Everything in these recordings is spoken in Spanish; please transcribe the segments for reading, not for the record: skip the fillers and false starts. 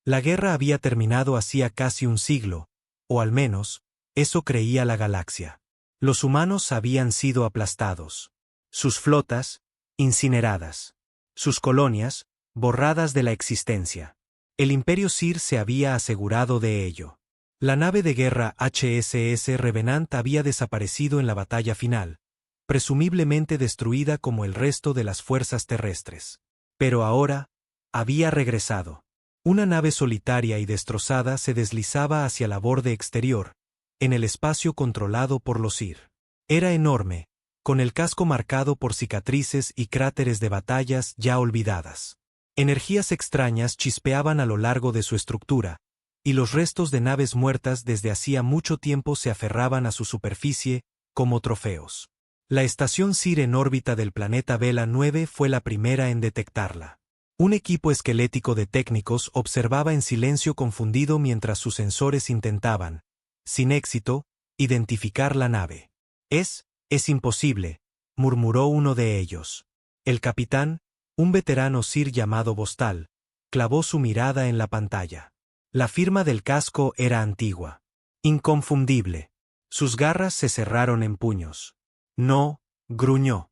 La guerra había terminado hacía casi un siglo, o al menos, eso creía la galaxia. Los humanos habían sido aplastados. Sus flotas, incineradas. Sus colonias, borradas de la existencia. El Imperio Sir se había asegurado de ello. La nave de guerra HSS Revenant había desaparecido en la batalla final, presumiblemente destruida como el resto de las fuerzas terrestres. Pero ahora, había regresado. Una nave solitaria y destrozada se deslizaba hacia la borde exterior, en el espacio controlado por los Sir. Era enorme, con el casco marcado por cicatrices y cráteres de batallas ya olvidadas. Energías extrañas chispeaban a lo largo de su estructura, y los restos de naves muertas desde hacía mucho tiempo se aferraban a su superficie como trofeos. La estación Sir en órbita del planeta Vela 9 fue la primera en detectarla. Un equipo esquelético de técnicos observaba en silencio confundido mientras sus sensores intentaban, sin éxito, identificar la nave. Es imposible, murmuró uno de ellos. El capitán, un veterano Sir llamado Vostal, clavó su mirada en la pantalla. La firma del casco era antigua. Inconfundible. Sus garras se cerraron en puños. No, gruñó.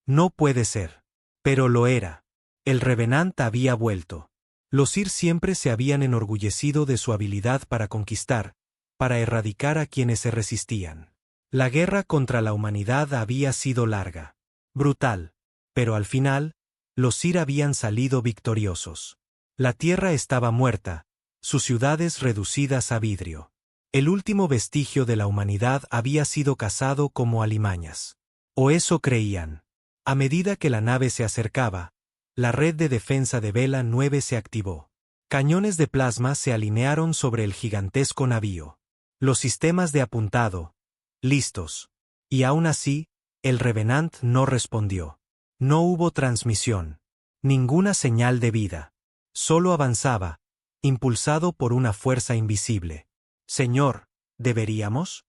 No puede ser. Pero lo era. El Revenant había vuelto. Los Sir siempre se habían enorgullecido de su habilidad para conquistar, para erradicar a quienes se resistían. La guerra contra la humanidad había sido larga, brutal, pero al final, los Sir habían salido victoriosos. La tierra estaba muerta, sus ciudades reducidas a vidrio. El último vestigio de la humanidad había sido cazado como alimañas. O eso creían. A medida que la nave se acercaba, la red de defensa de Vela 9 se activó. Cañones de plasma se alinearon sobre el gigantesco navío. Los sistemas de apuntado, listos. Y aún así, el Revenant no respondió. No hubo transmisión. Ninguna señal de vida. Solo avanzaba, impulsado por una fuerza invisible. Señor, ¿deberíamos?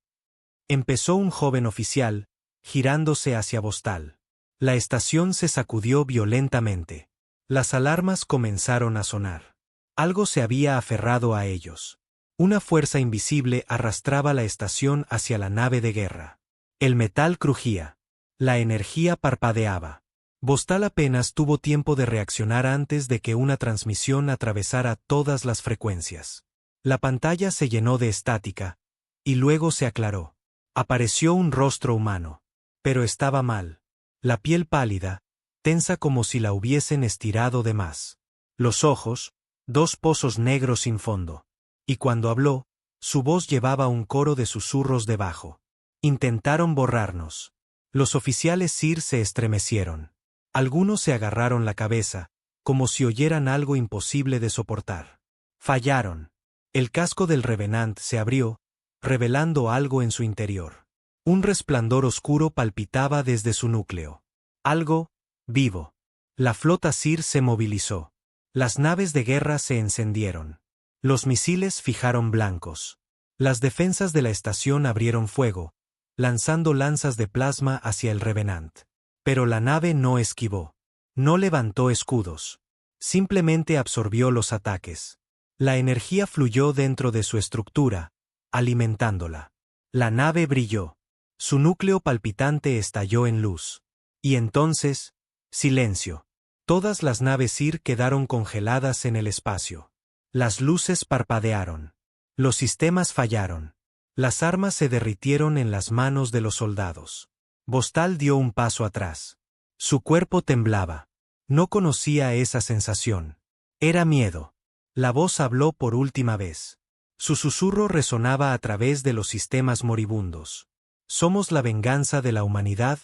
Empezó un joven oficial, girándose hacia Vostal. La estación se sacudió violentamente. Las alarmas comenzaron a sonar. Algo se había aferrado a ellos. Una fuerza invisible arrastraba la estación hacia la nave de guerra. El metal crujía. La energía parpadeaba. Vostal apenas tuvo tiempo de reaccionar antes de que una transmisión atravesara todas las frecuencias. La pantalla se llenó de estática, y luego se aclaró. Apareció un rostro humano. Pero estaba mal. La piel pálida, tensa como si la hubiesen estirado de más. Los ojos, dos pozos negros sin fondo. Y cuando habló, su voz llevaba un coro de susurros debajo. Intentaron borrarnos. Los oficiales Sir se estremecieron. Algunos se agarraron la cabeza, como si oyeran algo imposible de soportar. Fallaron. El casco del Revenant se abrió, revelando algo en su interior. Un resplandor oscuro palpitaba desde su núcleo. Algo, vivo. La flota Sir se movilizó. Las naves de guerra se encendieron. Los misiles fijaron blancos. Las defensas de la estación abrieron fuego, lanzando lanzas de plasma hacia el Revenant. Pero la nave no esquivó. No levantó escudos. Simplemente absorbió los ataques. La energía fluyó dentro de su estructura, alimentándola. La nave brilló. Su núcleo palpitante estalló en luz. Y entonces, silencio. Todas las naves Sir quedaron congeladas en el espacio. Las luces parpadearon. Los sistemas fallaron. Las armas se derritieron en las manos de los soldados. Vostal dio un paso atrás. Su cuerpo temblaba. No conocía esa sensación. Era miedo. La voz habló por última vez. Su susurro resonaba a través de los sistemas moribundos. Somos la venganza de la humanidad,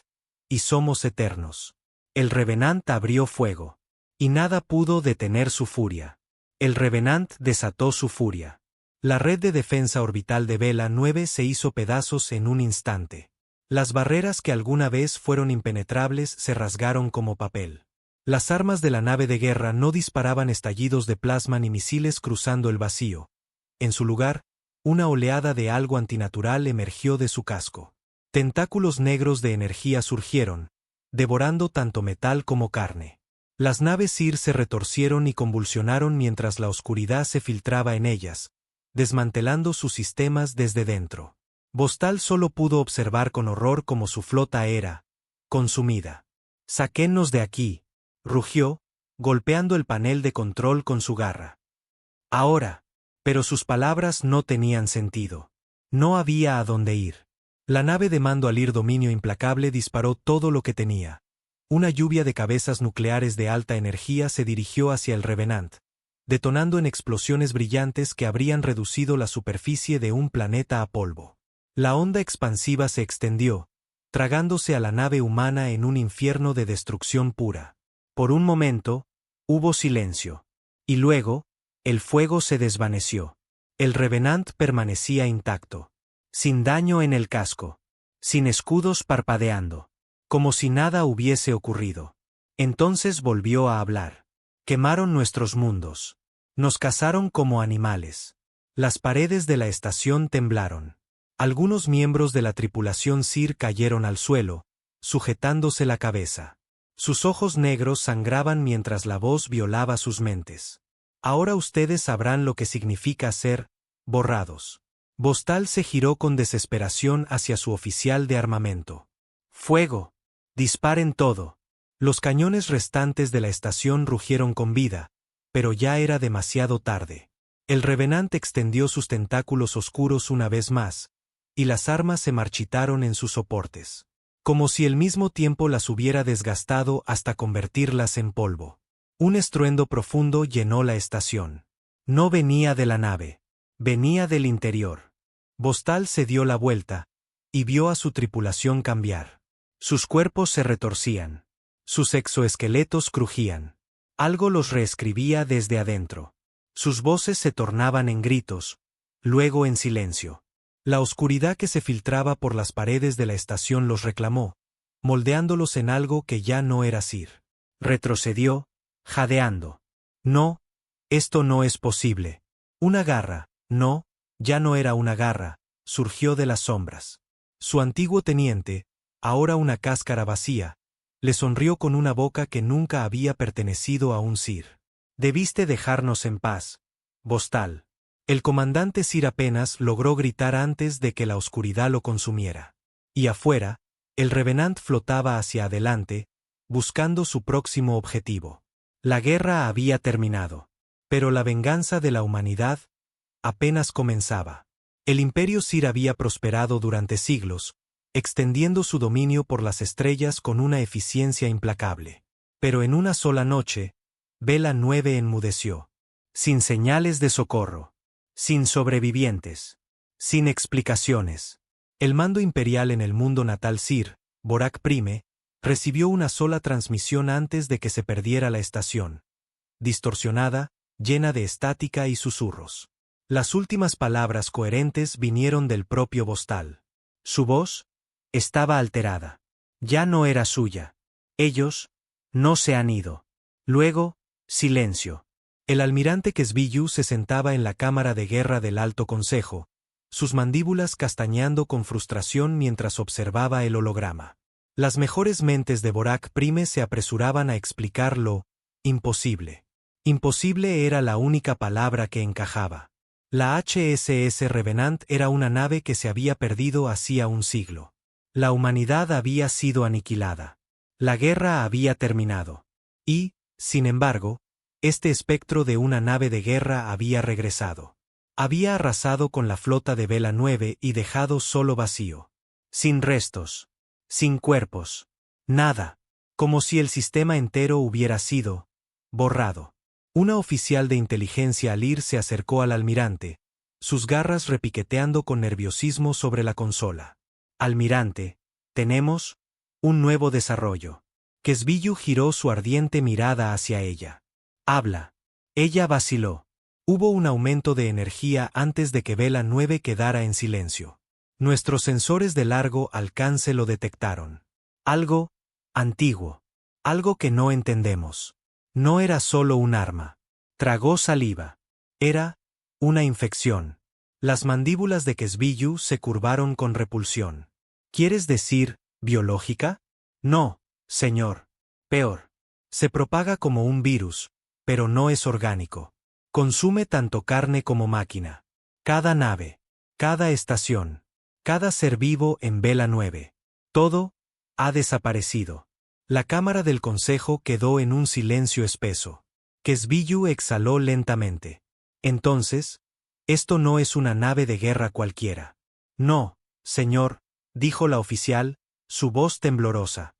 y somos eternos. El Revenant abrió fuego. Y nada pudo detener su furia. El Revenant desató su furia. La red de defensa orbital de Vela 9 se hizo pedazos en un instante. Las barreras que alguna vez fueron impenetrables se rasgaron como papel. Las armas de la nave de guerra no disparaban estallidos de plasma ni misiles cruzando el vacío. En su lugar, una oleada de algo antinatural emergió de su casco. Tentáculos negros de energía surgieron, devorando tanto metal como carne. Las naves Sir se retorcieron y convulsionaron mientras la oscuridad se filtraba en ellas, desmantelando sus sistemas desde dentro. Vostal solo pudo observar con horror cómo su flota era consumida. «Sáquennos de aquí», rugió, golpeando el panel de control con su garra. Ahora. Pero sus palabras no tenían sentido. No había a dónde ir. La nave de mando Alir Dominio Implacable disparó todo lo que tenía. Una lluvia de cabezas nucleares de alta energía se dirigió hacia el Revenant, detonando en explosiones brillantes que habrían reducido la superficie de un planeta a polvo. La onda expansiva se extendió, tragándose a la nave humana en un infierno de destrucción pura. Por un momento, hubo silencio. Y luego, el fuego se desvaneció. El Revenant permanecía intacto, sin daño en el casco, sin escudos parpadeando, como si nada hubiese ocurrido. Entonces volvió a hablar. Quemaron nuestros mundos. Nos cazaron como animales. Las paredes de la estación temblaron. Algunos miembros de la tripulación Sir cayeron al suelo, sujetándose la cabeza. Sus ojos negros sangraban mientras la voz violaba sus mentes. Ahora ustedes sabrán lo que significa ser borrados. Vostal se giró con desesperación hacia su oficial de armamento. ¡Fuego! ¡Disparen todo! Los cañones restantes de la estación rugieron con vida, pero ya era demasiado tarde. El Revenant extendió sus tentáculos oscuros una vez más, y las armas se marchitaron en sus soportes, como si el mismo tiempo las hubiera desgastado hasta convertirlas en polvo. Un estruendo profundo llenó la estación. No venía de la nave, venía del interior. Vostal se dio la vuelta, y vio a su tripulación cambiar. Sus cuerpos se retorcían. Sus exoesqueletos crujían. Algo los reescribía desde adentro. Sus voces se tornaban en gritos, luego en silencio. La oscuridad que se filtraba por las paredes de la estación los reclamó, moldeándolos en algo que ya no era Sir. Retrocedió, jadeando. No, esto no es posible. Una garra, no, ya no era una garra, surgió de las sombras. Su antiguo teniente, ahora una cáscara vacía, le sonrió con una boca que nunca había pertenecido a un Sir. Debiste dejarnos en paz, Vostal. El comandante Sir apenas logró gritar antes de que la oscuridad lo consumiera. Y afuera, el Revenant flotaba hacia adelante, buscando su próximo objetivo. La guerra había terminado. Pero la venganza de la humanidad apenas comenzaba. El imperio Sir había prosperado durante siglos, extendiendo su dominio por las estrellas con una eficiencia implacable. Pero en una sola noche, Vela 9 enmudeció. Sin señales de socorro. Sin sobrevivientes. Sin explicaciones. El mando imperial en el mundo natal Sir, Borak Prime, recibió una sola transmisión antes de que se perdiera la estación. Distorsionada, llena de estática y susurros. Las últimas palabras coherentes vinieron del propio Vostal. Su voz estaba alterada. Ya no era suya. Ellos no se han ido. Luego, silencio. El almirante Kesbiyu se sentaba en la cámara de guerra del Alto Consejo, sus mandíbulas castañando con frustración mientras observaba el holograma. Las mejores mentes de Borak Prime se apresuraban a explicar lo imposible. Imposible era la única palabra que encajaba. La HSS Revenant era una nave que se había perdido hacía un siglo. La humanidad había sido aniquilada. La guerra había terminado. Y, sin embargo, este espectro de una nave de guerra había regresado. Había arrasado con la flota de Vela 9 y dejado solo vacío. Sin restos. Sin cuerpos. Nada. Como si el sistema entero hubiera sido borrado. Una oficial de inteligencia Alir se acercó al almirante, sus garras repiqueteando con nerviosismo sobre la consola. Almirante, tenemos un nuevo desarrollo. Kesbiyu giró su ardiente mirada hacia ella. Habla. Ella vaciló. Hubo un aumento de energía antes de que Vela 9 quedara en silencio. Nuestros sensores de largo alcance lo detectaron. Algo antiguo. Algo que no entendemos. No era solo un arma. Tragó saliva. Era una infección. Las mandíbulas de Kesbiyu se curvaron con repulsión. ¿Quieres decir, biológica? No, señor. Peor. Se propaga como un virus, pero no es orgánico. Consume tanto carne como máquina. Cada nave, cada estación, cada ser vivo en Vela 9. Todo ha desaparecido. La cámara del consejo quedó en un silencio espeso. Kesbiyu exhaló lentamente. Entonces, esto no es una nave de guerra cualquiera. No, señor, dijo la oficial, su voz temblorosa.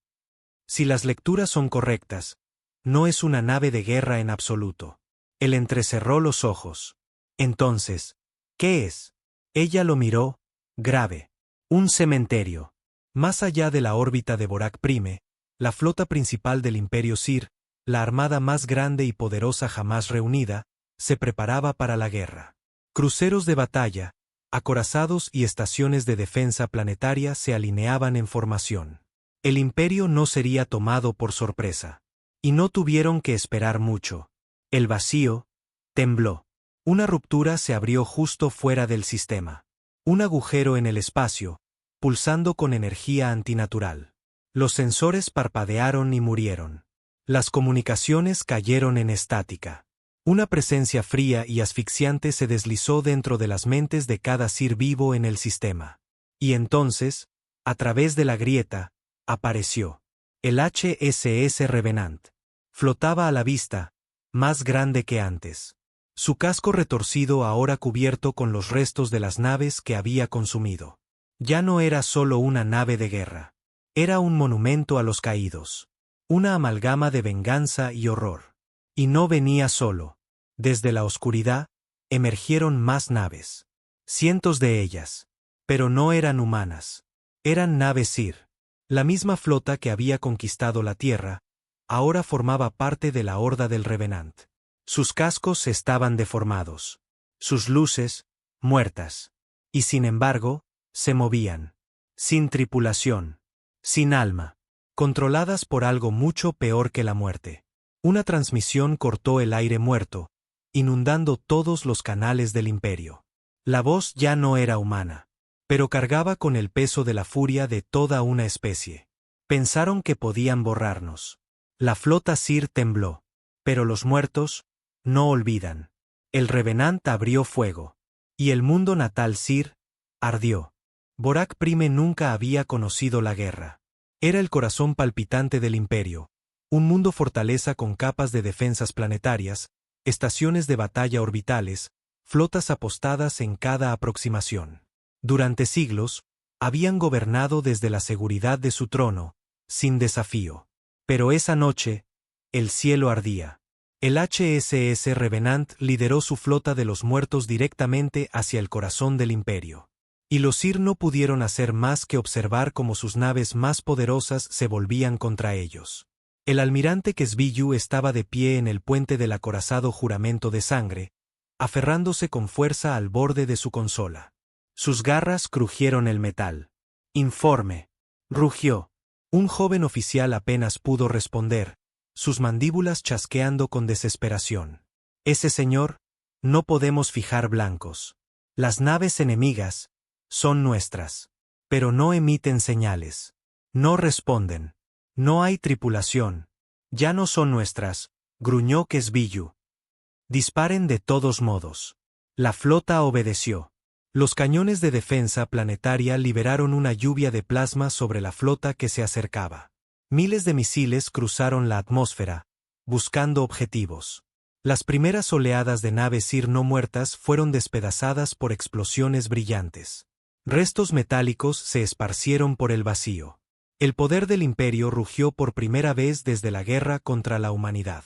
Si las lecturas son correctas, no es una nave de guerra en absoluto. Él entrecerró los ojos. Entonces, ¿qué es? Ella lo miró, grave. Un cementerio. Más allá de la órbita de Borak Prime, la flota principal del Imperio Sir, la armada más grande y poderosa jamás reunida, se preparaba para la guerra. Cruceros de batalla, acorazados y estaciones de defensa planetaria se alineaban en formación. El Imperio no sería tomado por sorpresa. Y no tuvieron que esperar mucho. El vacío tembló. Una ruptura se abrió justo fuera del sistema. Un agujero en el espacio, pulsando con energía antinatural. Los sensores parpadearon y murieron. Las comunicaciones cayeron en estática. Una presencia fría y asfixiante se deslizó dentro de las mentes de cada ser vivo en el sistema. Y entonces, a través de la grieta, apareció el HSS Revenant. Flotaba a la vista, más grande que antes. Su casco retorcido ahora cubierto con los restos de las naves que había consumido. Ya no era solo una nave de guerra. Era un monumento a los caídos. Una amalgama de venganza y horror. Y no venía solo. Desde la oscuridad, emergieron más naves. Cientos de ellas. Pero no eran humanas. Eran naves Sir. La misma flota que había conquistado la Tierra, ahora formaba parte de la horda del Revenant. Sus cascos estaban deformados. Sus luces, muertas. Y sin embargo, se movían. Sin tripulación. Sin alma. Controladas por algo mucho peor que la muerte. Una transmisión cortó el aire muerto, inundando todos los canales del Imperio. La voz ya no era humana, pero cargaba con el peso de la furia de toda una especie. Pensaron que podían borrarnos. La flota Sir tembló. Pero los muertos no olvidan. El Revenant abrió fuego. Y el mundo natal Sir ardió. Borak Prime nunca había conocido la guerra. Era el corazón palpitante del Imperio. Un mundo fortaleza con capas de defensas planetarias, estaciones de batalla orbitales, flotas apostadas en cada aproximación. Durante siglos, habían gobernado desde la seguridad de su trono, sin desafío. Pero esa noche, el cielo ardía. El HSS Revenant lideró su flota de los muertos directamente hacia el corazón del Imperio. Y los Sir no pudieron hacer más que observar cómo sus naves más poderosas se volvían contra ellos. El almirante Kesbiyu estaba de pie en el puente del acorazado juramento de sangre, aferrándose con fuerza al borde de su consola. Sus garras crujieron el metal. «Informe», rugió. Un joven oficial apenas pudo responder, sus mandíbulas chasqueando con desesperación. «Ese señor, no podemos fijar blancos. Las naves enemigas son nuestras. Pero no emiten señales. No responden. No hay tripulación. Ya no son nuestras», gruñó Kesbiyu. «Disparen de todos modos». La flota obedeció. Los cañones de defensa planetaria liberaron una lluvia de plasma sobre la flota que se acercaba. Miles de misiles cruzaron la atmósfera, buscando objetivos. Las primeras oleadas de naves Sir no muertas fueron despedazadas por explosiones brillantes. Restos metálicos se esparcieron por el vacío. El poder del Imperio rugió por primera vez desde la guerra contra la humanidad.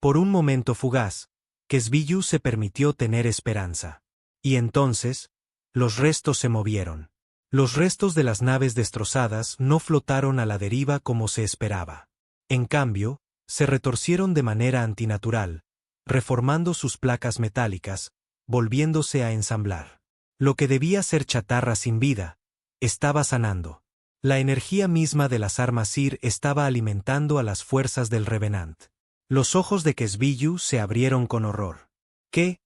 Por un momento fugaz, Kesbiyu se permitió tener esperanza. Y entonces, los restos se movieron. Los restos de las naves destrozadas no flotaron a la deriva como se esperaba. En cambio, se retorcieron de manera antinatural, reformando sus placas metálicas, volviéndose a ensamblar. Lo que debía ser chatarra sin vida, estaba sanando. La energía misma de las armas Sir estaba alimentando a las fuerzas del Revenant. Los ojos de Kesbiyu se abrieron con horror. ¿Qué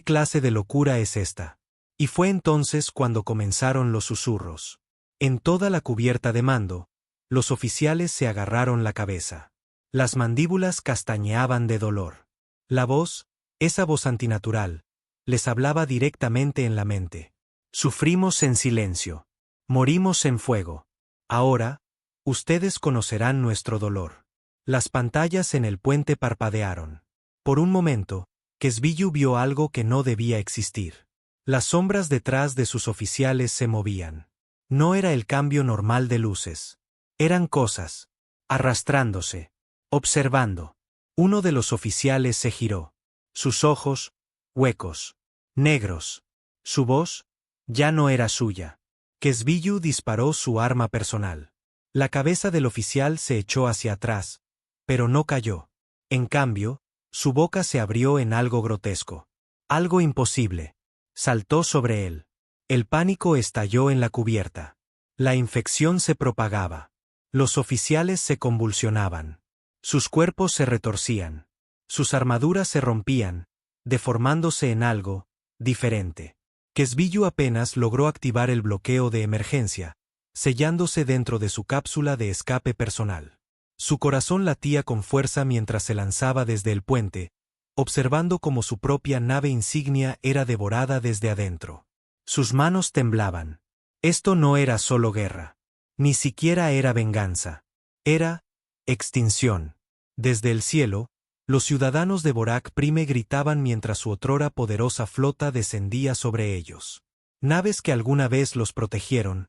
clase de locura es esta? Y fue entonces cuando comenzaron los susurros. En toda la cubierta de mando, los oficiales se agarraron la cabeza. Las mandíbulas castañeaban de dolor. La voz, esa voz antinatural, les hablaba directamente en la mente. Sufrimos en silencio. Morimos en fuego. Ahora, ustedes conocerán nuestro dolor. Las pantallas en el puente parpadearon. Por un momento, Kesbiyu vio algo que no debía existir. Las sombras detrás de sus oficiales se movían. No era el cambio normal de luces. Eran cosas. Arrastrándose. Observando. Uno de los oficiales se giró. Sus ojos, huecos. Negros. Su voz, ya no era suya. Kesbiyu disparó su arma personal. La cabeza del oficial se echó hacia atrás, pero no cayó. En cambio, su boca se abrió en algo grotesco. Algo imposible. Saltó sobre él. El pánico estalló en la cubierta. La infección se propagaba. Los oficiales se convulsionaban. Sus cuerpos se retorcían. Sus armaduras se rompían, deformándose en algo diferente. Kesbiyu apenas logró activar el bloqueo de emergencia, sellándose dentro de su cápsula de escape personal. Su corazón latía con fuerza mientras se lanzaba desde el puente, observando cómo su propia nave insignia era devorada desde adentro. Sus manos temblaban. Esto no era solo guerra. Ni siquiera era venganza. Era extinción. Desde el cielo, los ciudadanos de Borak Prime gritaban mientras su otrora poderosa flota descendía sobre ellos. Naves que alguna vez los protegieron,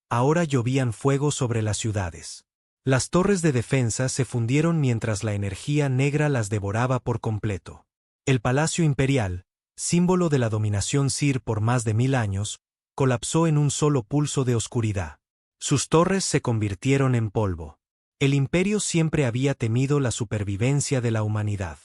ahora llovían fuego sobre las ciudades. Las torres de defensa se fundieron mientras la energía negra las devoraba por completo. El Palacio Imperial, símbolo de la dominación Sir por más de 1000 años, colapsó en un solo pulso de oscuridad. Sus torres se convirtieron en polvo. El imperio siempre había temido la supervivencia de la humanidad.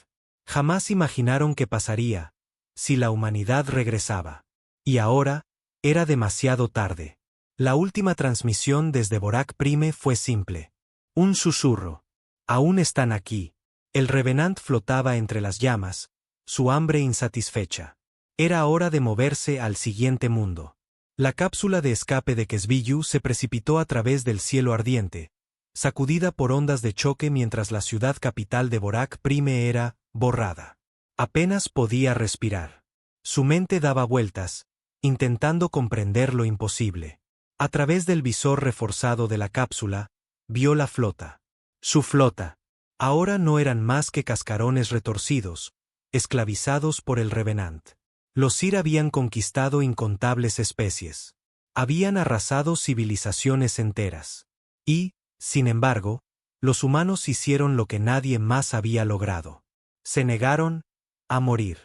Jamás imaginaron qué pasaría si la humanidad regresaba. Y ahora, era demasiado tarde. La última transmisión desde Borak Prime fue simple. Un susurro. Aún están aquí. El Revenant flotaba entre las llamas, su hambre insatisfecha. Era hora de moverse al siguiente mundo. La cápsula de escape de Kesbiyu se precipitó a través del cielo ardiente, sacudida por ondas de choque mientras la ciudad capital de Borak Prime era borrada. Apenas podía respirar. Su mente daba vueltas, intentando comprender lo imposible. A través del visor reforzado de la cápsula, vio la flota. Su flota. Ahora no eran más que cascarones retorcidos, esclavizados por el Revenant. Los Sir habían conquistado incontables especies. Habían arrasado civilizaciones enteras. Y, sin embargo, los humanos hicieron lo que nadie más había logrado. Se negaron a morir.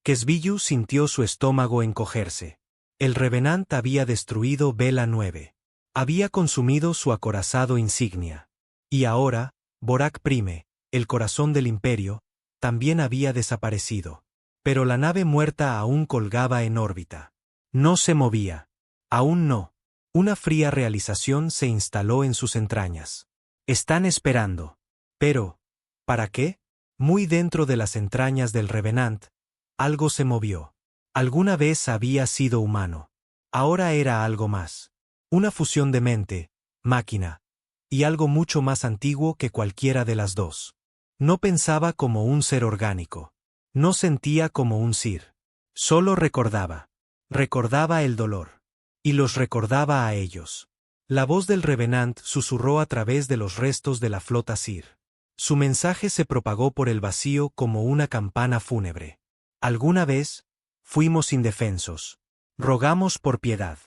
Kesbiyu sintió su estómago encogerse. El Revenant había destruido Vela 9. Había consumido su acorazado insignia. Y ahora, Borak Prime, el corazón del imperio, también había desaparecido. Pero la nave muerta aún colgaba en órbita. No se movía. Aún no. Una fría realización se instaló en sus entrañas. Están esperando. Pero, ¿para qué? Muy dentro de las entrañas del Revenant, algo se movió. Alguna vez había sido humano. Ahora era algo más. Una fusión de mente, máquina, y algo mucho más antiguo que cualquiera de las dos. No pensaba como un ser orgánico. No sentía como un Sir. Solo recordaba. Recordaba el dolor. Y los recordaba a ellos. La voz del Revenant susurró a través de los restos de la flota Sir. Su mensaje se propagó por el vacío como una campana fúnebre. Alguna vez, fuimos indefensos. Rogamos por piedad.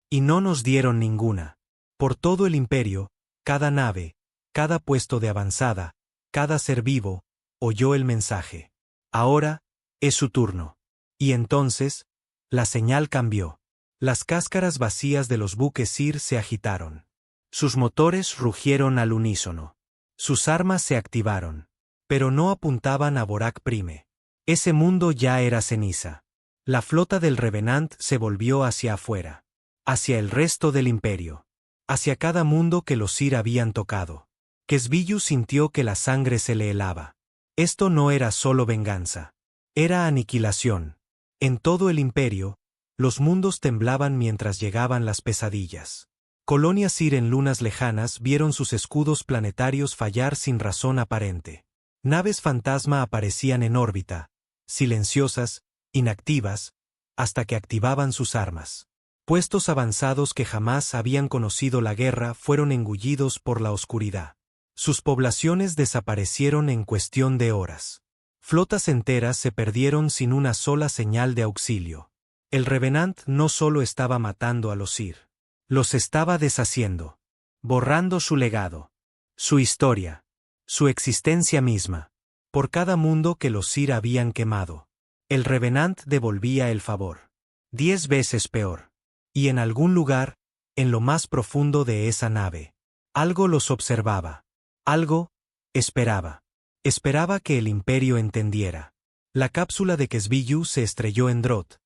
Y no nos dieron ninguna. Por todo el imperio, cada nave, cada puesto de avanzada, cada ser vivo, oyó el mensaje. Ahora, es su turno. Y entonces, la señal cambió. Las cáscaras vacías de los buques Sir se agitaron. Sus motores rugieron al unísono. Sus armas se activaron. Pero no apuntaban a Borak Prime. Ese mundo ya era ceniza. La flota del Revenant se volvió hacia afuera. Hacia el resto del imperio. Hacia cada mundo que los Sir habían tocado. Kesbiyu sintió que la sangre se le helaba. Esto no era solo venganza. Era aniquilación. En todo el imperio, los mundos temblaban mientras llegaban las pesadillas. Colonias Sir en lunas lejanas vieron sus escudos planetarios fallar sin razón aparente. Naves fantasma aparecían en órbita, silenciosas, inactivas, hasta que activaban sus armas. Puestos avanzados que jamás habían conocido la guerra fueron engullidos por la oscuridad. Sus poblaciones desaparecieron en cuestión de horas. Flotas enteras se perdieron sin una sola señal de auxilio. El Revenant no solo estaba matando a los Sir. Los estaba deshaciendo. Borrando su legado. Su historia. Su existencia misma. Por cada mundo que los Sir habían quemado. El Revenant devolvía el favor. 10 veces peor. Y en algún lugar, en lo más profundo de esa nave, algo los observaba. Algo, esperaba. Esperaba que el Imperio entendiera. La cápsula de Kesbiyu se estrelló en Drot,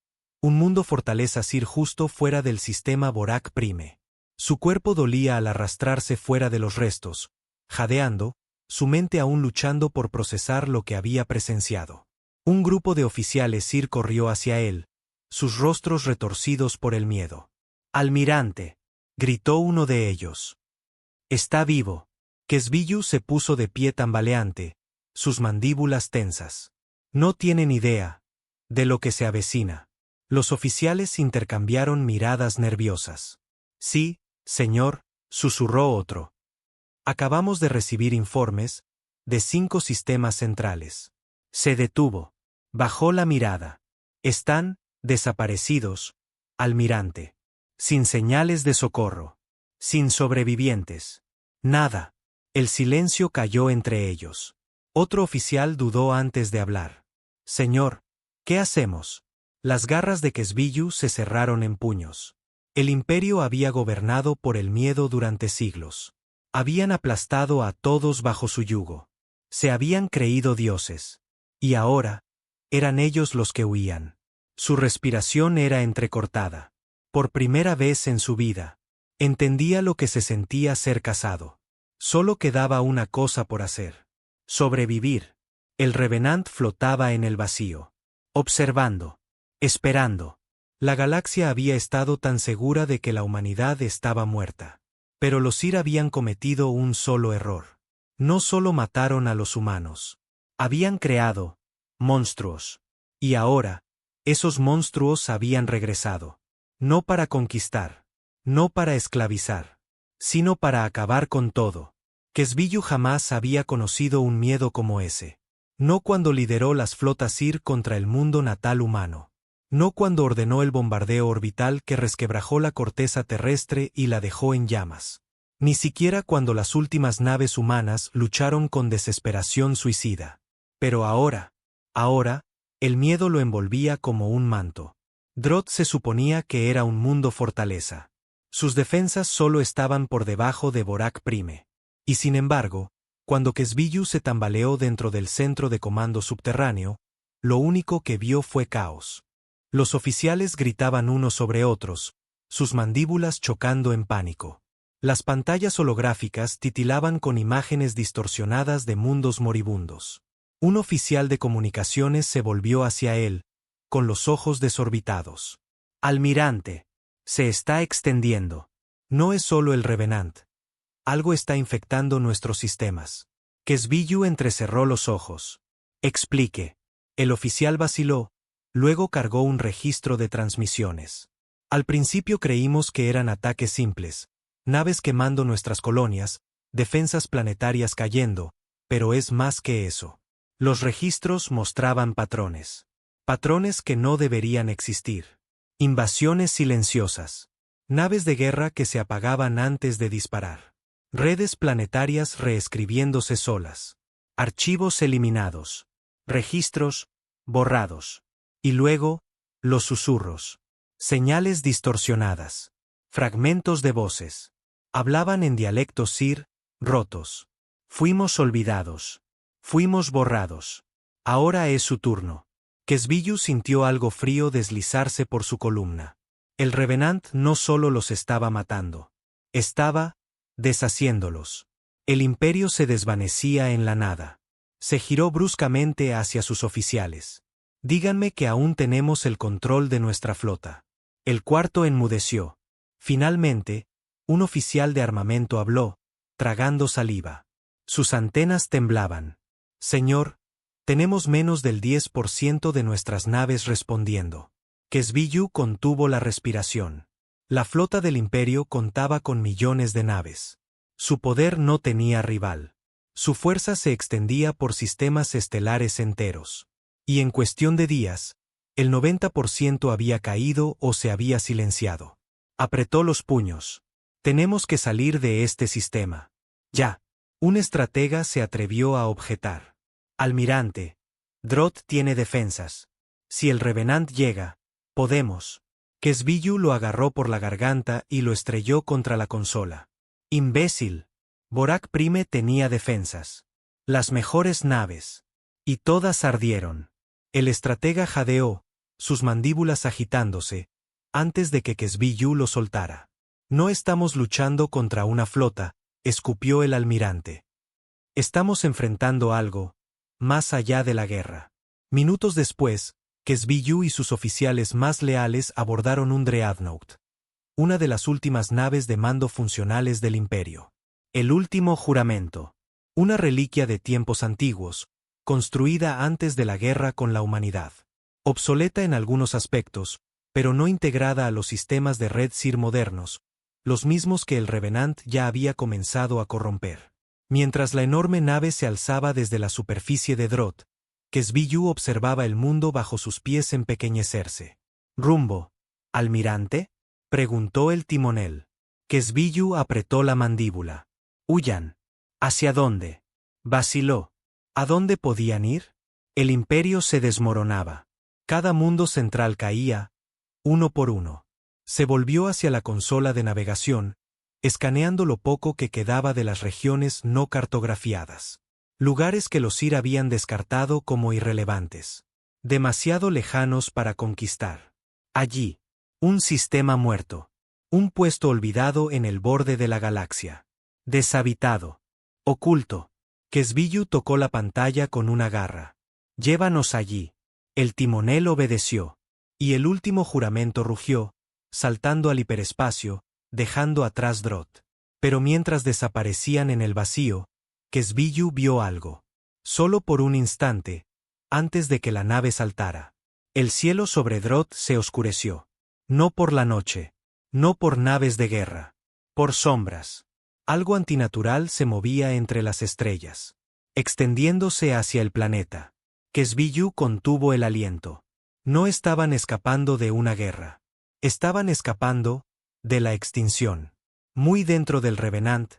un mundo fortaleza Sir justo fuera del sistema Borak Prime. Su cuerpo dolía al arrastrarse fuera de los restos, jadeando, su mente aún luchando por procesar lo que había presenciado. Un grupo de oficiales Sir corrió hacia él, sus rostros retorcidos por el miedo. «Almirante», gritó uno de ellos. «Está vivo». Kesbiyu se puso de pie tambaleante, sus mandíbulas tensas. No tienen idea de lo que se avecina. Los oficiales intercambiaron miradas nerviosas. «Sí, señor», susurró otro. «Acabamos de recibir informes de 5 sistemas centrales». Se detuvo. Bajó la mirada. «Están desaparecidos, almirante. Sin señales de socorro. Sin sobrevivientes. Nada». El silencio cayó entre ellos. Otro oficial dudó antes de hablar. «Señor, ¿qué hacemos?» Las garras de Kesbiyu se cerraron en puños. El imperio había gobernado por el miedo durante siglos. Habían aplastado a todos bajo su yugo. Se habían creído dioses. Y ahora, eran ellos los que huían. Su respiración era entrecortada. Por primera vez en su vida, entendía lo que se sentía ser casado. Solo quedaba una cosa por hacer. Sobrevivir. El Revenant flotaba en el vacío. Observando. Esperando. La galaxia había estado tan segura de que la humanidad estaba muerta. Pero los Sir habían cometido un solo error. No solo mataron a los humanos. Habían creado monstruos. Y ahora, esos monstruos habían regresado. No para conquistar. No para esclavizar. Sino para acabar con todo. Kesbiyu jamás había conocido un miedo como ese. No cuando lideró las flotas Sir contra el mundo natal humano. No cuando ordenó el bombardeo orbital que resquebrajó la corteza terrestre y la dejó en llamas. Ni siquiera cuando las últimas naves humanas lucharon con desesperación suicida. Pero ahora, el miedo lo envolvía como un manto. Drot se suponía que era un mundo fortaleza. Sus defensas solo estaban por debajo de Borak Prime. Y sin embargo, cuando Kesbiyu se tambaleó dentro del centro de comando subterráneo, lo único que vio fue caos. Los oficiales gritaban unos sobre otros, sus mandíbulas chocando en pánico. Las pantallas holográficas titilaban con imágenes distorsionadas de mundos moribundos. Un oficial de comunicaciones se volvió hacia él, con los ojos desorbitados. «Almirante, se está extendiendo. No es solo el Revenant. Algo está infectando nuestros sistemas». Kesbiyu entrecerró los ojos. «Explique». El oficial vaciló, luego cargó un registro de transmisiones. «Al principio creímos que eran ataques simples, naves quemando nuestras colonias, defensas planetarias cayendo, pero es más que eso». Los registros mostraban patrones. Patrones que no deberían existir. Invasiones silenciosas. Naves de guerra que se apagaban antes de disparar. Redes planetarias reescribiéndose solas. Archivos eliminados. Registros borrados. Y luego, los susurros. Señales distorsionadas. Fragmentos de voces. Hablaban en dialectos Sir, rotos. «Fuimos olvidados. Fuimos borrados. Ahora es su turno». Kesbiyu sintió algo frío deslizarse por su columna. El Revenant no solo los estaba matando. Estaba deshaciéndolos. El imperio se desvanecía en la nada. Se giró bruscamente hacia sus oficiales. «Díganme que aún tenemos el control de nuestra flota». El cuarto enmudeció. Finalmente, Un oficial de armamento habló, tragando saliva. Sus antenas temblaban. Señor, tenemos menos del 10% de nuestras naves respondiendo. Kesbiyu contuvo la respiración. La flota del Imperio contaba con millones de naves. Su poder no tenía rival. Su fuerza se extendía por sistemas estelares enteros. Y en cuestión de días, el 90% había caído o se había silenciado. Apretó los puños. Tenemos que salir de este sistema. Ya. Un estratega se atrevió a objetar. Almirante, Drott tiene defensas. Si el Revenant llega, podemos. Kesbiyu lo agarró por la garganta y lo estrelló contra la consola. Imbécil. Borak Prime tenía defensas. Las mejores naves. Y todas ardieron. El estratega jadeó, sus mandíbulas agitándose, antes de que Kesbiyu lo soltara. No estamos luchando contra una flota, escupió el almirante. Estamos enfrentando algo, más allá de la guerra. Minutos después, Kesbiyu y sus oficiales más leales abordaron un Dreadnought, una de las últimas naves de mando funcionales del Imperio. El último juramento. Una reliquia de tiempos antiguos, construida antes de la guerra con la humanidad. Obsoleta en algunos aspectos, pero no integrada a los sistemas de Red Seer modernos, los mismos que el Revenant ya había comenzado a corromper. Mientras la enorme nave se alzaba desde la superficie de Drott, Kesbiyu observaba el mundo bajo sus pies empequeñecerse. «¿Rumbo, almirante?», preguntó el timonel. Kesbiyu apretó la mandíbula. «Huyan». «¿Hacia dónde?». Vaciló. ¿A dónde podían ir? El imperio se desmoronaba. Cada mundo central caía, uno por uno. Se volvió hacia la consola de navegación, escaneando lo poco que quedaba de las regiones no cartografiadas. Lugares que los Sir habían descartado como irrelevantes. Demasiado lejanos para conquistar. Allí, un sistema muerto. Un puesto olvidado en el borde de la galaxia. Deshabitado. Oculto. Kesbiyu tocó la pantalla con una garra. «Llévanos allí». El timonel obedeció. Y el último juramento rugió, saltando al hiperespacio, dejando atrás Drott. Pero mientras desaparecían en el vacío, Kesbiyu vio algo. Solo por un instante, antes de que la nave saltara. El cielo sobre Drott se oscureció. No por la noche. No por naves de guerra. Por sombras. Algo antinatural se movía entre las estrellas, extendiéndose hacia el planeta. Kesbiyu contuvo el aliento. No estaban escapando de una guerra. Estaban escapando de la extinción. Muy dentro del Revenant,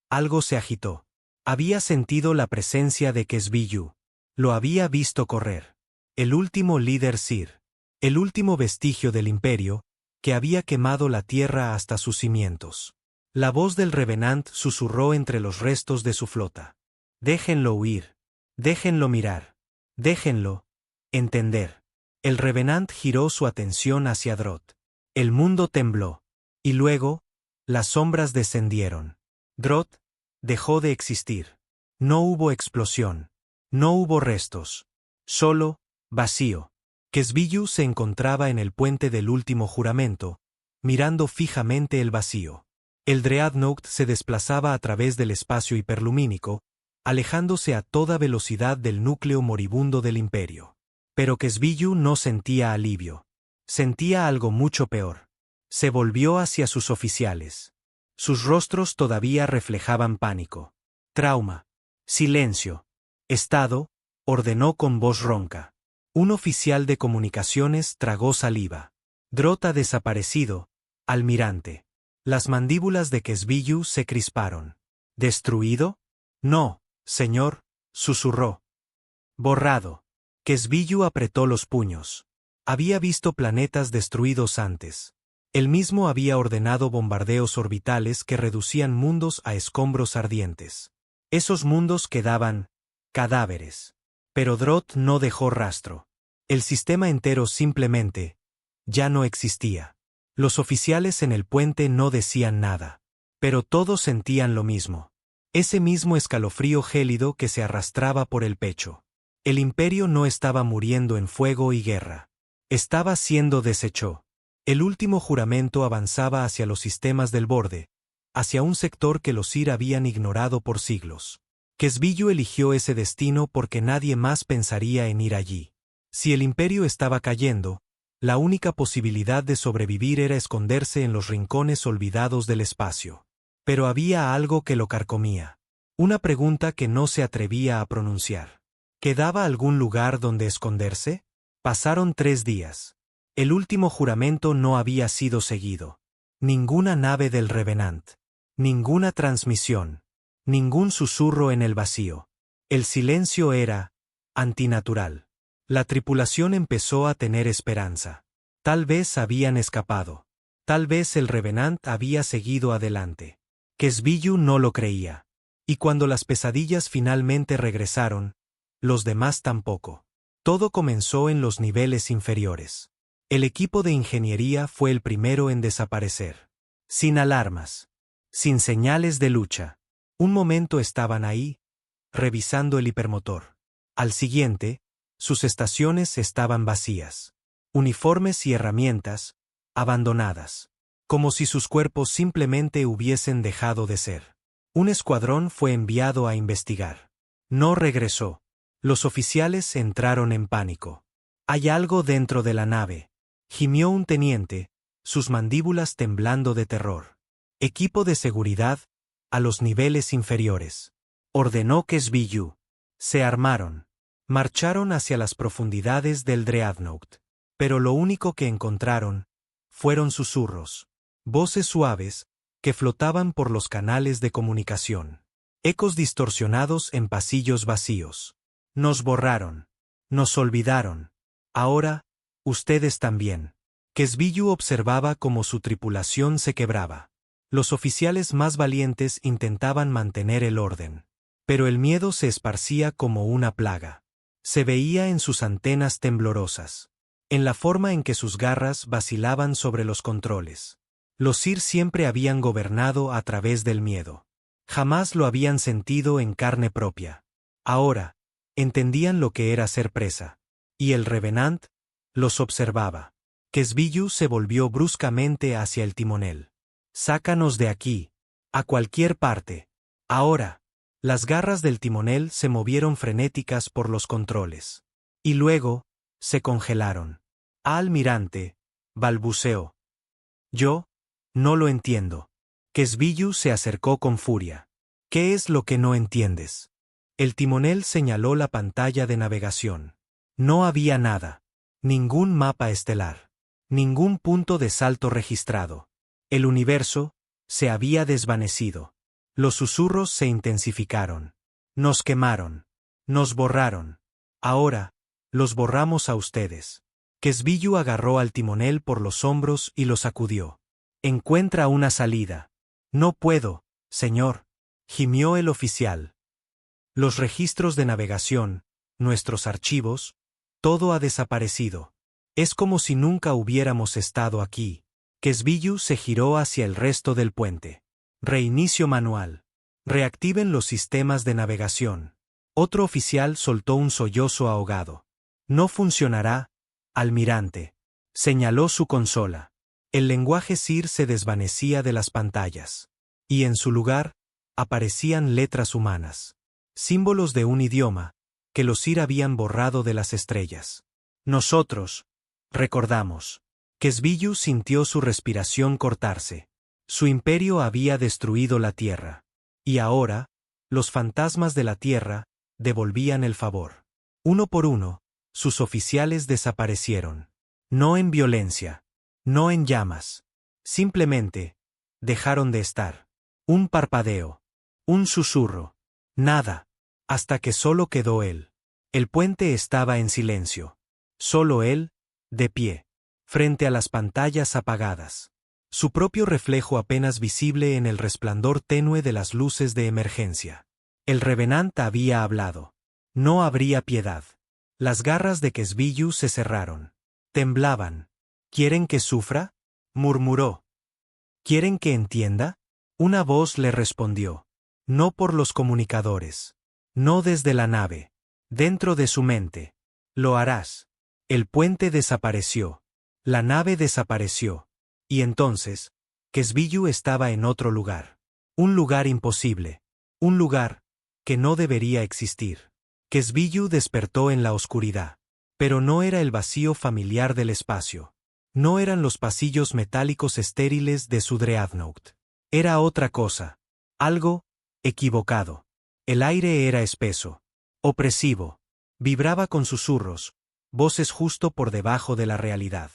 algo se agitó. Había sentido la presencia de Kesbiyu. Lo había visto correr. El último líder Sir. El último vestigio del Imperio, que había quemado la tierra hasta sus cimientos. La voz del Revenant susurró entre los restos de su flota. «Déjenlo huir. Déjenlo mirar. Déjenlo entender». El Revenant giró su atención hacia Drott. El mundo tembló. Y luego, las sombras descendieron. Drott dejó de existir. No hubo explosión. No hubo restos. Solo vacío. Kesbiyu se encontraba en el puente del último juramento, mirando fijamente el vacío. El Dreadnought se desplazaba a través del espacio hiperlumínico, alejándose a toda velocidad del núcleo moribundo del Imperio. Pero Kesbiyu no sentía alivio. Sentía algo mucho peor. Se volvió hacia sus oficiales. Sus rostros todavía reflejaban pánico. «Trauma. Silencio. Estado», ordenó con voz ronca. Un oficial de comunicaciones tragó saliva. «Drott ha desaparecido, almirante». Las mandíbulas de Kesbiyu se crisparon. «¿Destruido?». «No, señor», susurró. «Borrado». Kesbiyu apretó los puños. Había visto planetas destruidos antes. Él mismo había ordenado bombardeos orbitales que reducían mundos a escombros ardientes. Esos mundos quedaban cadáveres. Pero Drott no dejó rastro. El sistema entero simplemente ya no existía. Los oficiales en el puente no decían nada. Pero todos sentían lo mismo. Ese mismo escalofrío gélido que se arrastraba por el pecho. El Imperio no estaba muriendo en fuego y guerra. Estaba siendo deshecho. El último juramento avanzaba hacia los sistemas del borde, hacia un sector que los Sir habían ignorado por siglos. Kesbillu eligió ese destino porque nadie más pensaría en ir allí. Si el imperio estaba cayendo, la única posibilidad de sobrevivir era esconderse en los rincones olvidados del espacio. Pero había algo que lo carcomía. Una pregunta que no se atrevía a pronunciar. ¿Quedaba algún lugar donde esconderse? Pasaron 3 días. El último juramento no había sido seguido. Ninguna nave del Revenant. Ninguna transmisión. Ningún susurro en el vacío. El silencio era antinatural. La tripulación empezó a tener esperanza. Tal vez habían escapado. Tal vez el Revenant había seguido adelante. Kesbillu no lo creía. Y cuando las pesadillas finalmente regresaron, los demás tampoco. Todo comenzó en los niveles inferiores. El equipo de ingeniería fue el primero en desaparecer. Sin alarmas. Sin señales de lucha. Un momento estaban ahí, revisando el hipermotor. Al siguiente, sus estaciones estaban vacías. Uniformes y herramientas, abandonadas. Como si sus cuerpos simplemente hubiesen dejado de ser. Un escuadrón fue enviado a investigar. No regresó. Los oficiales entraron en pánico. «Hay algo dentro de la nave», gimió un teniente, sus mandíbulas temblando de terror. «Equipo de seguridad, a los niveles inferiores», ordenó Kesbillu. Se armaron. Marcharon hacia las profundidades del Dreadnought. Pero lo único que encontraron fueron susurros. Voces suaves que flotaban por los canales de comunicación. Ecos distorsionados en pasillos vacíos. «Nos borraron. Nos olvidaron. Ahora, ustedes también». Kesbillu observaba cómo su tripulación se quebraba. Los oficiales más valientes intentaban mantener el orden. Pero el miedo se esparcía como una plaga. Se veía en sus antenas temblorosas. En la forma en que sus garras vacilaban sobre los controles. Los Sir siempre habían gobernado a través del miedo. Jamás lo habían sentido en carne propia. Ahora, entendían lo que era ser presa. Y el Revenant los observaba. Kesbillu se volvió bruscamente hacia el timonel. «Sácanos de aquí. A cualquier parte. Ahora». Las garras del timonel se movieron frenéticas por los controles. Y luego, se congelaron. «Almirante», balbuceó. «Yo no lo entiendo». Kesbillu se acercó con furia. «¿Qué es lo que no entiendes?» El timonel señaló la pantalla de navegación. No había nada. Ningún mapa estelar. Ningún punto de salto registrado. El universo se había desvanecido. Los susurros se intensificaron. «Nos quemaron. Nos borraron. Ahora, los borramos a ustedes». Kesbillu agarró al timonel por los hombros y lo sacudió. «Encuentra una salida». «No puedo, señor», gimió el oficial. «Los registros de navegación, nuestros archivos, todo ha desaparecido. Es como si nunca hubiéramos estado aquí». Kesbillu se giró hacia el resto del puente. «Reinicio manual. Reactiven los sistemas de navegación». Otro oficial soltó un sollozo ahogado. «No funcionará, almirante», señaló su consola. El lenguaje Sir se desvanecía de las pantallas. Y en su lugar, aparecían letras humanas. Símbolos de un idioma, que los Sir habían borrado de las estrellas. «Nosotros», recordamos. Kesbillu sintió su respiración cortarse. Su imperio había destruido la tierra. Y ahora, los fantasmas de la tierra devolvían el favor. Uno por uno, sus oficiales desaparecieron. No en violencia. No en llamas. Simplemente, dejaron de estar. Un parpadeo. Un susurro. Nada. Hasta que solo quedó él. El puente estaba en silencio. Solo él, de pie, frente a las pantallas apagadas. Su propio reflejo apenas visible en el resplandor tenue de las luces de emergencia. El Revenant había hablado. No habría piedad. Las garras de Kesbillu se cerraron. Temblaban. «¿Quieren que sufra?», murmuró. «¿Quieren que entienda?». Una voz le respondió. No por los comunicadores. No desde la nave. Dentro de su mente. «Lo harás». El puente desapareció. La nave desapareció. Y entonces, Kesbillu estaba en otro lugar. Un lugar imposible. Un lugar que no debería existir. Kesbiyu despertó en la oscuridad. Pero no era el vacío familiar del espacio. No eran los pasillos metálicos estériles de su Dreadnought. Era otra cosa. Algo equivocado. El aire era espeso. Opresivo. Vibraba con susurros. Voces justo por debajo de la realidad.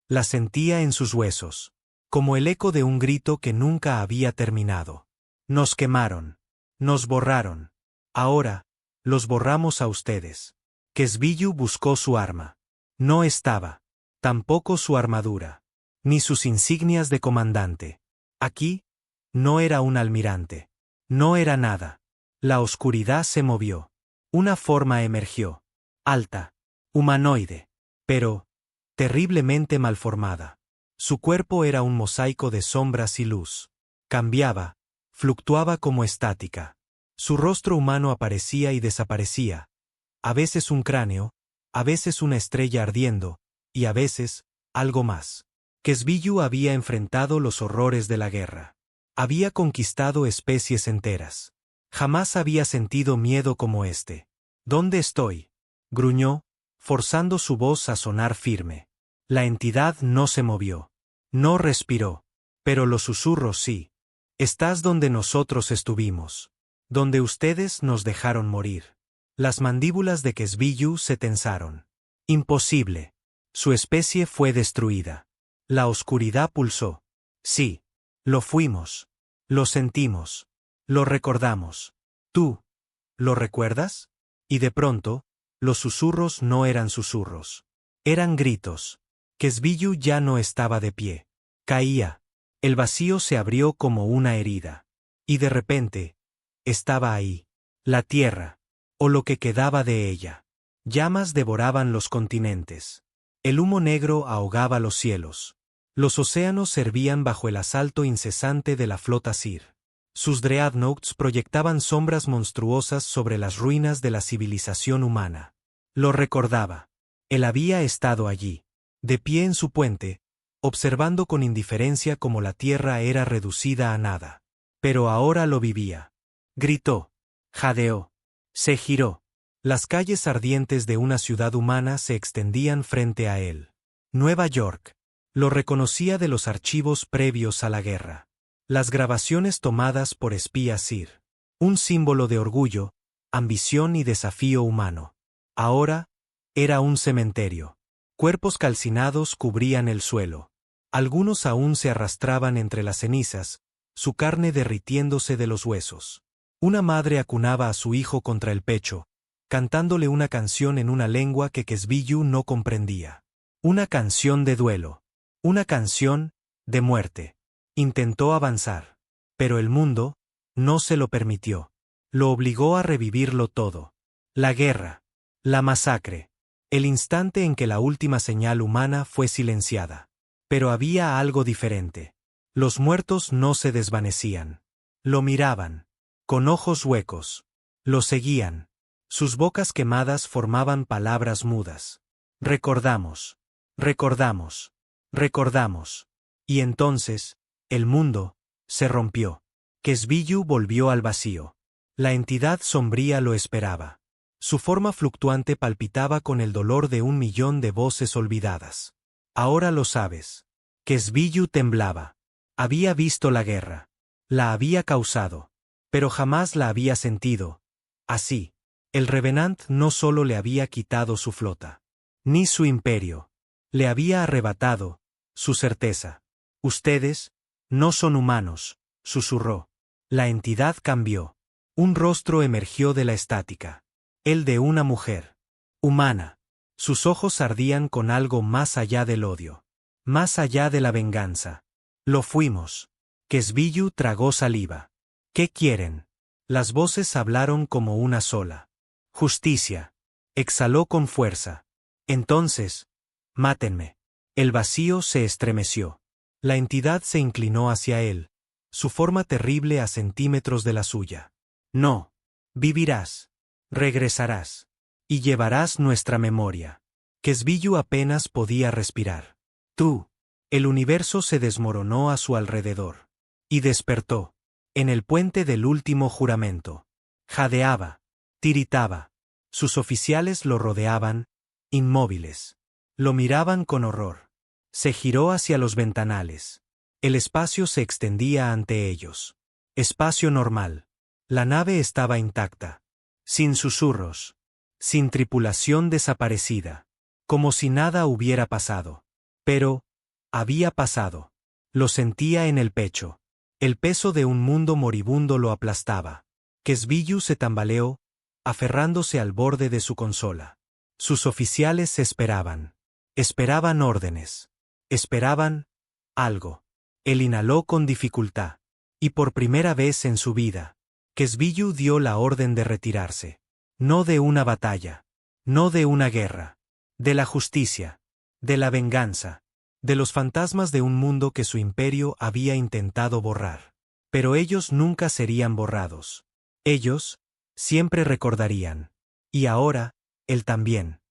La sentía en sus huesos. Como el eco de un grito que nunca había terminado. Nos quemaron. Nos borraron. Ahora, los borramos a ustedes. Kesbiyu buscó su arma. No estaba. Tampoco su armadura. Ni sus insignias de comandante. Aquí, no era un almirante. No era nada. La oscuridad se movió. Una forma emergió. Alta. Humanoide. Pero, terriblemente malformada. Su cuerpo era un mosaico de sombras y luz. Cambiaba. Fluctuaba como estática. Su rostro humano aparecía y desaparecía. A veces un cráneo, a veces una estrella ardiendo, y a veces, algo más. Kesbiyu había enfrentado los horrores de la guerra. Había conquistado especies enteras. Jamás había sentido miedo como este. ¿Dónde estoy?, gruñó, forzando su voz a sonar firme. La entidad no se movió. No respiró. Pero los susurros sí. Estás donde nosotros estuvimos. Donde ustedes nos dejaron morir. Las mandíbulas de Kesbiyu se tensaron. Imposible. Su especie fue destruida. La oscuridad pulsó. Sí. Lo fuimos. Lo sentimos. Lo recordamos. ¿Tú lo recuerdas? Y de pronto, los susurros no eran susurros. Eran gritos. Kesbiyu ya no estaba de pie. Caía. El vacío se abrió como una herida. Y de repente, estaba ahí. La tierra. O lo que quedaba de ella. Llamas devoraban los continentes. El humo negro ahogaba los cielos. Los océanos servían bajo el asalto incesante de la flota Sir. Sus Dreadnoughts proyectaban sombras monstruosas sobre las ruinas de la civilización humana. Lo recordaba. Él había estado allí, de pie en su puente, observando con indiferencia cómo la tierra era reducida a nada. Pero ahora lo vivía. Gritó. Jadeó. Se giró. Las calles ardientes de una ciudad humana se extendían frente a él. Nueva York. Lo reconocía de los archivos previos a la guerra. Las grabaciones tomadas por espías Sir. Un símbolo de orgullo, ambición y desafío humano. Ahora, era un cementerio. Cuerpos calcinados cubrían el suelo. Algunos aún se arrastraban entre las cenizas, su carne derritiéndose de los huesos. Una madre acunaba a su hijo contra el pecho, cantándole una canción en una lengua que Kesbiyu no comprendía. Una canción de duelo. Una canción de muerte. Intentó avanzar. Pero el mundo no se lo permitió. Lo obligó a revivirlo todo. La guerra. La masacre. El instante en que la última señal humana fue silenciada. Pero había algo diferente. Los muertos no se desvanecían. Lo miraban. Con ojos huecos. Lo seguían. Sus bocas quemadas formaban palabras mudas. Recordamos. Recordamos. Recordamos. Y entonces, el mundo se rompió. Kesbiyu volvió al vacío. La entidad sombría lo esperaba. Su forma fluctuante palpitaba con el dolor de 1.000.000 de voces olvidadas. Ahora lo sabes. Kesbiyu temblaba. Había visto la guerra. La había causado. Pero jamás la había sentido. Así. El Revenant no solo le había quitado su flota. Ni su imperio. Le había arrebatado su certeza. Ustedes no son humanos, susurró. La entidad cambió. Un rostro emergió de la estática. El de una mujer. Humana. Sus ojos ardían con algo más allá del odio. Más allá de la venganza. Lo fuimos. Kesbiyu tragó saliva. ¿Qué quieren? Las voces hablaron como una sola. Justicia. Exhaló con fuerza. Entonces, mátenme. El vacío se estremeció. La entidad se inclinó hacia él, su forma terrible a centímetros de la suya. No. Vivirás. Regresarás. Y llevarás nuestra memoria. Kesbiyu apenas podía respirar. Tú. El universo se desmoronó a su alrededor. Y despertó. En el puente del último juramento. Jadeaba. Tiritaba. Sus oficiales lo rodeaban, inmóviles. Lo miraban con horror. Se giró hacia los ventanales. El espacio se extendía ante ellos. Espacio normal. La nave estaba intacta. Sin susurros. Sin tripulación desaparecida. Como si nada hubiera pasado. Pero, había pasado. Lo sentía en el pecho. El peso de un mundo moribundo lo aplastaba. Kesbiyu se tambaleó, aferrándose al borde de su consola. Sus oficiales esperaban. Esperaban órdenes. Esperaban algo. Él inhaló con dificultad. Y por primera vez en su vida, Kesbiyu dio la orden de retirarse. No de una batalla. No de una guerra. De la justicia. De la venganza. De los fantasmas de un mundo que su imperio había intentado borrar. Pero ellos nunca serían borrados. Ellos siempre recordarían. Y ahora, él también.